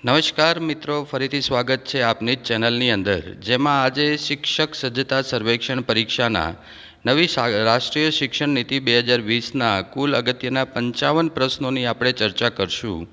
નમસ્કાર મિત્રો, ફરીથી સ્વાગત છે આપની જ ચેનલની અંદર, જેમાં આજે શિક્ષક સજ્જતા સર્વેક્ષણ પરીક્ષાના નવી રાષ્ટ્રીય શિક્ષણ નીતિ 2020ના કુલ અગત્યના 55 પ્રશ્નોની આપણે ચર્ચા કરશું।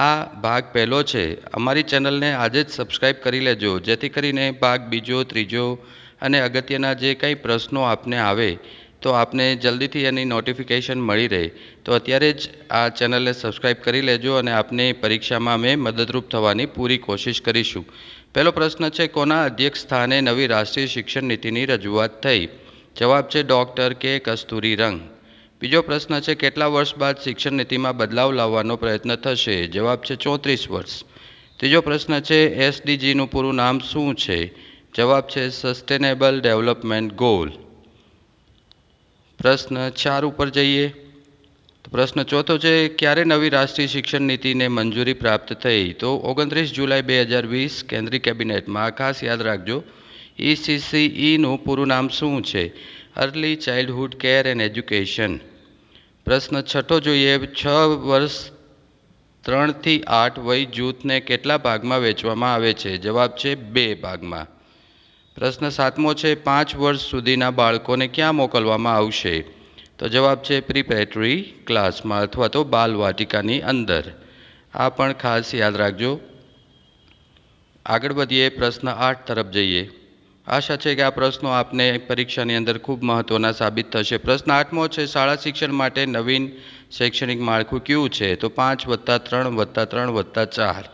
આ ભાગ પહેલો છે। અમારી ચેનલને આજે જ સબસ્ક્રાઈબ કરી લેજો, જેથી કરીને ભાગ બીજો, ત્રીજો અને અગત્યના જે કંઈ પ્રશ્નો આપને આવે તો આપને જલ્દીથી એની નોટિફિકેશન મળી રહે। તો અત્યારે જ આ ચેનલને સબસ્ક્રાઈબ કરી લેજો અને આપને પરીક્ષામાં અમે મદદરૂપ થવાની પૂરી કોશિશ કરીશું। પહેલો પ્રશ્ન છે, કોના અધ્યક્ષ સ્થાને નવી રાષ્ટ્રીય શિક્ષણ નીતિની રજૂઆત થઈ? જવાબ છે ડૉક્ટર કે કસ્તુરીરંગ। બીજો પ્રશ્ન છે, કેટલા વર્ષ બાદ શિક્ષણ નીતિમાં બદલાવ લાવવાનો પ્રયત્ન થશે? જવાબ છે 34 વર્ષ। ત્રીજો પ્રશ્ન છે, એસડીજીનું પૂરું નામ શું છે? જવાબ છે સસ્ટેનેબલ ડેવલપમેન્ટ ગોલ। પ્રશ્ન 4 ઉપર જઈએ તો પ્રશ્ન ચોથો છે, ક્યારે નવી રાષ્ટ્રીય શિક્ષણ નીતિને મંજૂરી પ્રાપ્ત થઈ? તો 29 જુલાઈ 2020 કેન્દ્રીય કેબિનેટમાં। ખાસ યાદ રાખજો, ECCEનું પૂરું નામ શું છે? Early childhood care and education. પ્રશ્ન છઠ્ઠો જોઈએ, 6 વર્ષ 3 થી 8 વય જૂથને કેટલા ભાગમાં વહેંચવામાં આવે છે? જવાબ છે 2 ભાગમાં। પ્રશ્ન 7મો છે, 5 વર્ષ સુધીના બાળકોને ક્યાં મોકલવામાં આવશે? તો જવાબ છે પ્રિપેરેટરી ક્લાસમાં અથવા તો બાલવાટિકાની અંદર। આ પણ ખાસ યાદ રાખજો। આગળ વધીએ, પ્રશ્ન 8 તરફ જઈએ। આશા છે કે આ પ્રશ્નો આપને પરીક્ષાની અંદર ખૂબ મહત્ત્વના સાબિત થશે। પ્રશ્ન 8મો છે, શાળા શિક્ષણ માટે નવીન શૈક્ષણિક માળખું કયું છે? તો 5+3+3+4,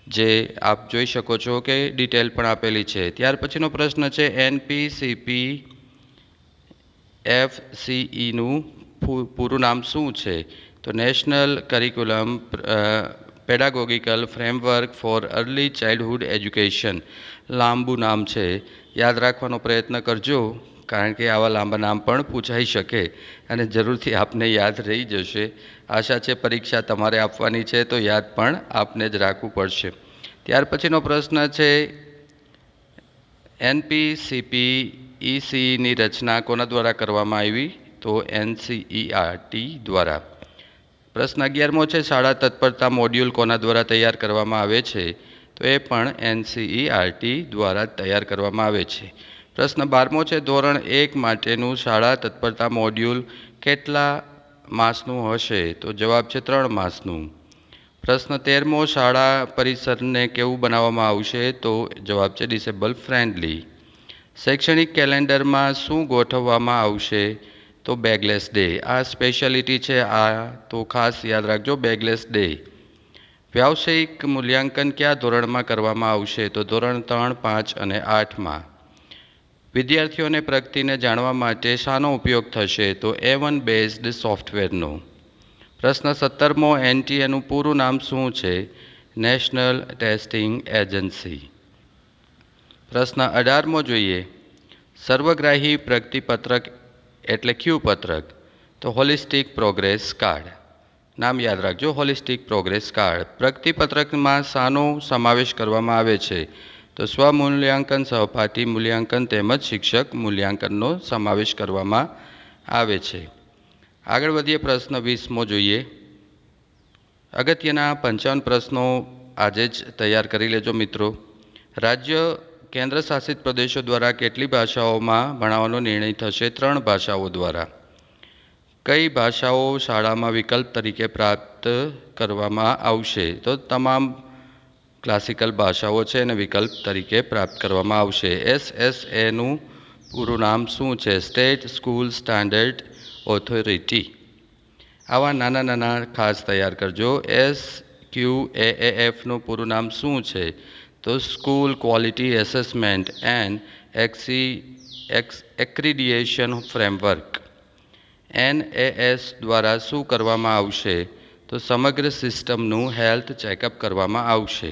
જે આપ જોઈ શકો છો કે ડિટેલ પણ આપેલી છે। ત્યાર પછીનો પ્રશ્ન છે, NPCPFCEનું પૂરું નામ શું છે? તો national curriculum pedagogical framework for early childhood education. લાંબુ નામ છે, યાદ રાખવાનો પ્રયત્ન કરજો, કારણ કે આવા લાંબા નામ પણ પૂછાઈ શકે અને જરૂરથી આપને યાદ રહી જશે। આશા છે પરીક્ષા તમારે આપવાની છે તો યાદ પણ આપને જ રાખવું પડશે। ત્યાર પછીનો પ્રશ્ન છે, NPCPECની રચના કોના દ્વારા કરવામાં આવી? તો NCERT દ્વારા। પ્રશ્ન 11મો છે, શાળા તત્પરતા મોડ્યુલ કોના દ્વારા તૈયાર કરવામાં આવે છે? તો એ પણ NCERT દ્વારા તૈયાર કરવામાં આવે છે। પ્રશ્ન 12મો છે, ધોરણ 1 માટેનું શાળા તત્પરતા મોડ્યુલ કેટલા માસનું હશે? તો જવાબ છે 3 માસનું। પ્રશ્ન 13મો, શાળા પરિસરને કેવું બનાવવામાં આવશે? તો જવાબ છે ડિસેબલ ફ્રેન્ડલી। શૈક્ષણિક કેલેન્ડરમાં શું ગોઠવવામાં આવશે? તો બેગલેસ ડે। આ સ્પેશિયાલિટી છે, આ તો ખાસ યાદ રાખજો, બેગલેસ ડે। વ્યાવસાયિક મૂલ્યાંકન કયા ધોરણમાં કરવામાં આવશે? તો ધોરણ 3, 5 અને 8માં। વિદ્યાર્થીઓને પ્રગતિને જાણવા માટે શાનો ઉપયોગ થશે? તો A1 બેઝડ સોફ્ટવેરનો। પ્રશ્ન 17મો, NTAનું પૂરું નામ શું છે? National testing agency. પ્રશ્ન 18મો જોઈએ, સર્વગ્રાહી પ્રગતિપત્રક એટલે કયું પત્રક? તો હોલિસ્ટિક પ્રોગ્રેસ કાર્ડ। નામ યાદ રાખજો, હોલિસ્ટિક પ્રોગ્રેસ કાર્ડ। પ્રગતિપત્રકમાં શાનો સમાવેશ કરવામાં આવે છે? તો સ્વમૂલ્યાંકન, સહપાઠી મૂલ્યાંકન તેમજ શિક્ષક મૂલ્યાંકનનો સમાવેશ કરવામાં આવે છે। આગળ વધીએ, પ્રશ્ન 20મો જોઈએ। અગત્યના 55 પ્રશ્નો આજે જ તૈયાર કરી લેજો મિત્રો। રાજ્ય કેન્દ્ર શાસિત પ્રદેશો દ્વારા કેટલી ભાષાઓમાં ભણાવવાનો નિર્ણય થશે? 3 ભાષાઓ દ્વારા। કઈ ભાષાઓ શાળામાં વિકલ્પ તરીકે પ્રાપ્ત કરવામાં આવશે? તો તમામ ક્લાસિકલ ભાષાઓ છે અને વિકલ્પ તરીકે પ્રાપ્ત કરવામાં આવશે। SSAનું પૂરું નામ શું છે? State school standard authority. આવા નાના નાના ખાસ તૈયાર કરજો। SQAAFનું પૂરું નામ શું છે? તો school quality assessment and accreditation framework. NAS દ્વારા શું કરવામાં આવશે? તો સમગ્ર સિસ્ટમનું હેલ્થ ચેકઅપ કરવામાં આવશે।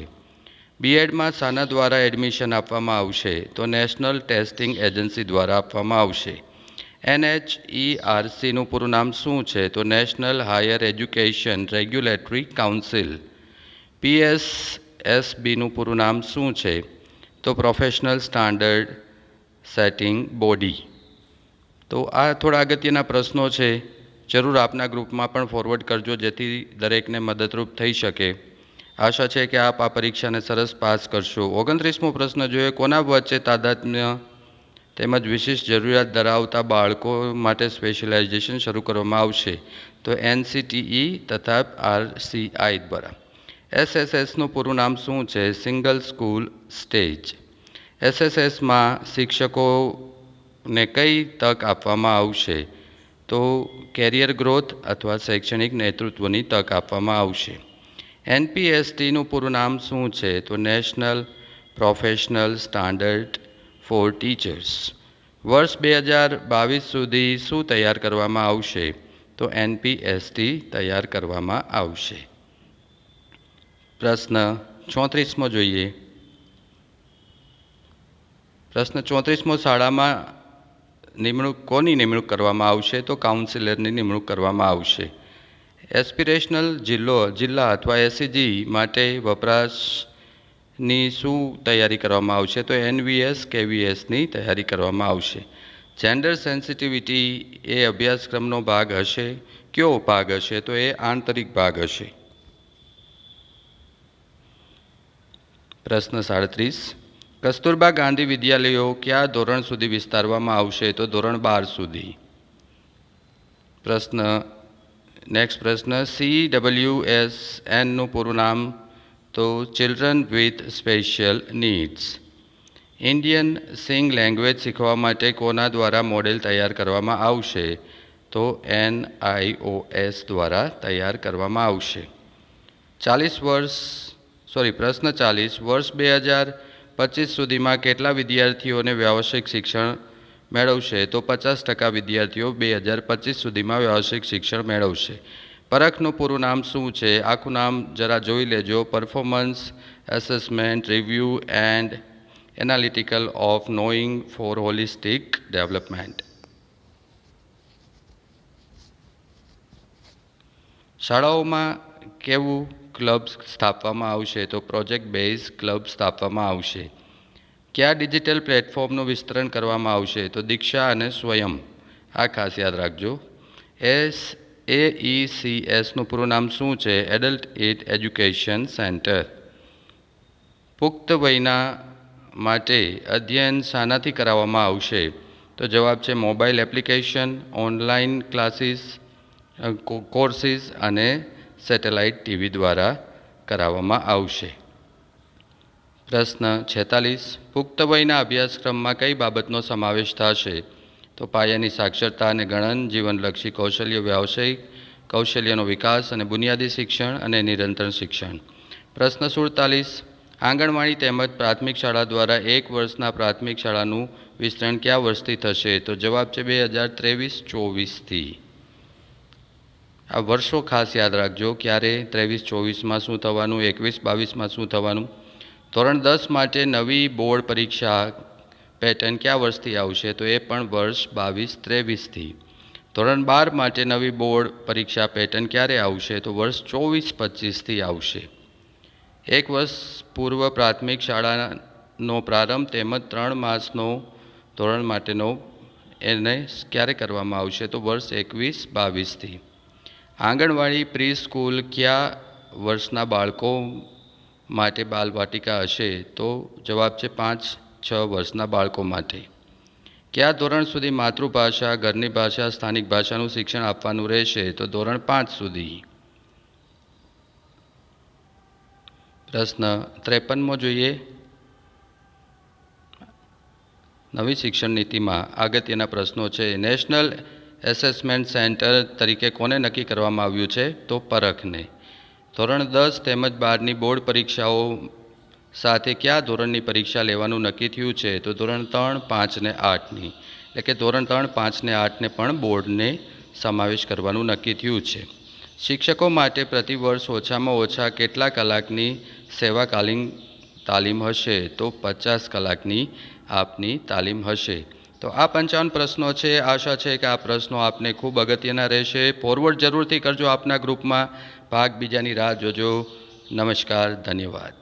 બીએડમાં શાના દ્વારા એડમિશન આપવામાં આવશે? તો નેશનલ ટેસ્ટિંગ એજન્સી દ્વારા આપવામાં આવશે। NHERCનું પૂરું નામ શું છે? તો national higher education regulatory council. PSSBનું પૂરું નામ શું છે? તો પ્રોફેશનલ સ્ટાન્ડર્ડ સેટિંગ બોડી। તો આ થોડા અગત્યના પ્રશ્નો છે, જરૂર આપના ગ્રુપમાં પણ ફોરવર્ડ કરજો, જેથી દરેકને મદદરૂપ થઈ શકે। આશા છે કે આપ આ પરીક્ષાને સરસ પાસ કરશો. 29મો પ્રશ્ન જોઈએ. કોના વચ્ચે તાદાત્મ્ય તેમજ વિશિષ્ટ જરૂરિયાત ધરાવતા બાળકો માટે સ્પેશિયલાઇઝેશન શરૂ કરવામાં આવશે? તો NCTE તથા RCI દ્વારા. SSSનું પૂરું નામ શું છે? Single school stage. SSSમાં શિક્ષકોને કઈ તક આપવામાં આવશે? તો કેરિયર ગ્રોથ અથવા શૈક્ષણિક નેતૃત્વની તક આપવામાં આવશે. NPSTનું પૂરું નામ શું છે? તો national professional standard four teachers. વર્ષ 2022 સુધી શું તૈયાર કરવામાં આવશે? તો NPST તૈયાર કરવામાં આવશે. પ્રશ્ન 34મો જોઈએ. પ્રશ્ન 34મો શાળામાં કોની નિમણૂક કરવામાં આવશે? તો કાઉન્સિલરની નિમણૂક કરવામાં આવશે. એસ્પિરેશનલ જિલ્લા અથવા SEG માટે વપરાશની શું તૈયારી કરવામાં આવશે? તો NVS KVSની તૈયારી કરવામાં આવશે. જેન્ડર સેન્સિટિવિટી એ અભ્યાસક્રમનો ભાગ હશે? કયો ભાગ હશે? તો એ આંતરિક ભાગ હશે. પ્રશ્ન 37. કસ્તુરબા ગાંધી વિદ્યાલયો કયા ધોરણ સુધી વિસ્તારવામાં આવશે? તો ધોરણ 12 સુધી. નેક્સ્ટ પ્રશ્ન. CWSNનું પૂરું નામ? તો children with special needs. Indian સિંગ લેંગ્વેજ શીખવા માટે કોના દ્વારા મોડેલ તૈયાર કરવામાં આવશે? તો NIOS દ્વારા તૈયાર કરવામાં આવશે. પ્રશ્ન 40. વર્ષ 2025 સુધીમાં કેટલા વિદ્યાર્થીઓને વ્યાવસાયિક શિક્ષણ મેળવશે? તો 50% વિદ્યાર્થીઓ 2025 સુધીમાં વ્યાવસાયિક શિક્ષણ મેળવશે. પરખનું પૂરું નામ શું છે? આખું નામ જરા જોઈ લેજો. Performance assessment review and analytical of knowing for holistic development. શાળાઓમાં કેવું ક્લબ સ્થાપવામાં આવશે? તો પ્રોજેક્ટ બેઝ ક્લબ સ્થાપવામાં આવશે. કયા ડિજિટલ પ્લેટફોર્મનું વિસ્તરણ કરવામાં આવશે? તો દીક્ષા અને સ્વયં. આ ખાસ યાદ રાખજો. AECSનું પૂરું નામ શું છે? Adult education centre. પુખ્ત વયના માટે અધ્યયન શાનાથી કરાવવામાં આવશે? તો જવાબ છે mobile application, online classes, courses અને સેટેલાઇટ TV દ્વારા કરાવવામાં આવશે. પ્રશ્ન 46. પુખ્ત વયના અભ્યાસક્રમમાં કઈ બાબતનો સમાવેશ થશે? તો પાયાની સાક્ષરતા અને ગણન, જીવનલક્ષી કૌશલ્ય, વ્યાવસાયિક કૌશલ્યનો વિકાસ અને બુનિયાદી શિક્ષણ અને નિરંતર શિક્ષણ. પ્રશ્ન 47. આંગણવાડી તેમજ પ્રાથમિક શાળા દ્વારા 1 વર્ષના પ્રાથમિક શાળાનું વિસ્તરણ કયા વર્ષથી થશે? તો જવાબ છે 2023-24થી. આ વર્ષો ખાસ યાદ રાખજો. ક્યારે 23-24માં શું થવાનું, 21-22માં શું થવાનું. ધોરણ 10 માટે નવી બોર્ડ પરીક્ષા પેટર્ન કયા વર્ષથી આવશે? તો એ પણ વર્ષ 22-23થી. ધોરણ 12 માટે નવી બોર્ડ પરીક્ષા પેટર્ન ક્યારે આવશે? તો વર્ષ 24-25થી આવશે. 1 વર્ષ પૂર્વ પ્રાથમિક શાળાનો પ્રારંભ તેમજ 3 માસનો ધોરણ માટેનો એને ક્યારે કરવામાં આવશે? તો વર્ષ 21-22થી. આંગણવાડી પ્રી સ્કૂલ કયા વર્ષના બાળકો માટે બાલવાટિકા હશે? તો જવાબ છે 5-6 વર્ષના બાળકો માટે. કયા ધોરણ સુધી માતૃભાષા, ઘરની ભાષા, સ્થાનિક ભાષાનું શિક્ષણ આપવાનું રહેશે? તો ધોરણ 5 સુધી. પ્રશ્ન 53મો જોઈએ. નવી શિક્ષણ નીતિમાં અગત્યના પ્રશ્નો છે. નેશનલ એસેસમેન્ટ સેન્ટર તરીકે કોને નક્કી કરવામાં આવ્યું છે? તો પરખને. ધોરણ 10 તેમજ 12ની બોર્ડ પરીક્ષાઓ સાથે કયા ધોરણની પરીક્ષા લેવાનું નક્કી થયું છે? તો ધોરણ 3, 5 અને 8ની. એટલે કે ધોરણ 3, 5 અને 8ને પણ બોર્ડને સમાવેશ કરવાનું નક્કી થયું છે. શિક્ષકો માટે પ્રતિવર્ષ ઓછામાં ઓછા કેટલા કલાકની સેવાકાલીન તાલીમ હશે? તો 50 કલાકની આપની તાલીમ હશે. તો આ 55 પ્રશ્નો છે. આશા છે કે આ પ્રશ્નો આપને ખૂબ અગત્યના રહેશે. ફોરવર્ડ જરૂરથી કરજો આપના ગ્રુપમાં. ભાગ બીજાની રાહ જોજો. નમસ્કાર, ધન્યવાદ.